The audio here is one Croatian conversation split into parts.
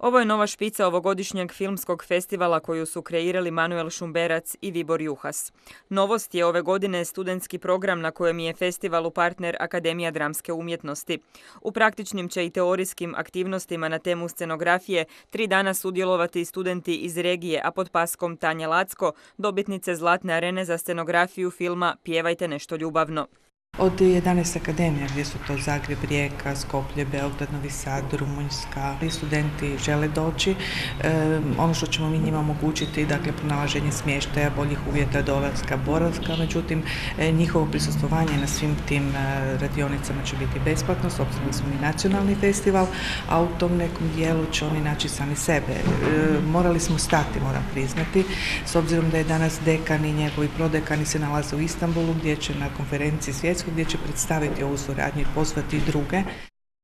Ovo je nova špica ovogodišnjeg filmskog festivala koju su kreirali Manuel Šumberac i Vibor Juhas. Novost je ove godine studentski program na kojem je festivalu partner Akademija dramske umjetnosti. U praktičnim će i teorijskim aktivnostima na temu scenografije 3 dana sudjelovati studenti iz regije, a pod paskom Tanja Lacko, dobitnice Zlatne arene za scenografiju filma Pjevajte nešto ljubavno. Od 11 akademija, gdje su to Zagreb, Rijeka, Skoplje, Beograd, Novi Sad, Rumunjska, i studenti žele doći. Ono što ćemo mi njima omogućiti, dakle, pronalaženje smještaja, boljih uvjeta dolaska, boravka, međutim, njihovo prisustvovanje na svim tim radionicama će biti besplatno, s obzirom da smo mi nacionalni festival, a u tom nekom dijelu će oni naći sami sebe. Morali smo stati, moram priznati, s obzirom da je danas dekan i njegovi prodekani se nalaze u Istanbulu, gdje će na konferenciji svjetskoj gdje će predstaviti ovu suradnju i pozvati druge.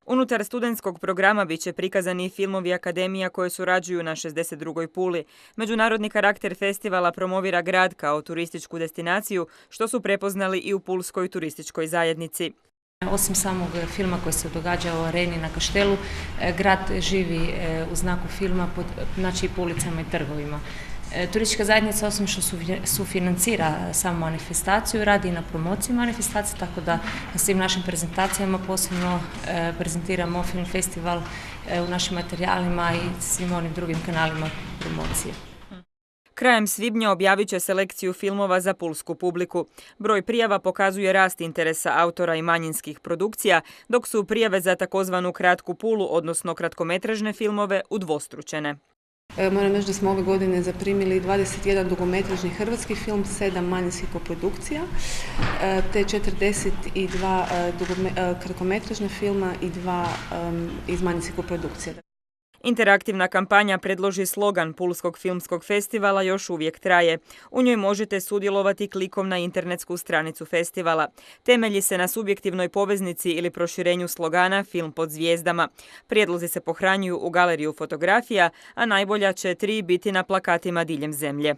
Unutar studentskog programa bit će prikazani i filmovi akademija koje surađuju na 62. Puli. Međunarodni karakter festivala promovira grad kao turističku destinaciju, što su prepoznali i u pulskoj turističkoj zajednici. Osim samog filma koji se događa u areni na Kaštelu, grad živi u znaku filma, znači po ulicama i trgovima. Turistička zajednica, osim što sufinancira samu manifestaciju, radi i na promociji manifestacije, tako da na svim našim prezentacijama posebno prezentiramo film festival u našim materijalima i svim onim drugim kanalima promocije. Krajem svibnja objavit će selekciju filmova za pulsku publiku. Broj prijava pokazuje rast interesa autora i manjinskih produkcija, dok su prijave za takozvanu kratku Pulu, odnosno kratkometražne filmove, udvostručene. Moram reći da smo ove godine zaprimili 21 dugometražni hrvatski film, 7 manjinskih koprodukcija, te 42 kratkometražna filma i 2 iz manjinskih koprodukcija. Interaktivna kampanja Predloži slogan Pulskog filmskog festivala još uvijek traje. U njoj možete sudjelovati klikom na internetsku stranicu festivala. Temelji se na subjektivnoj poveznici ili proširenju slogana Film pod zvijezdama. Prijedlozi se pohranjuju u galeriju fotografija, a najbolja će 3 biti na plakatima diljem zemlje.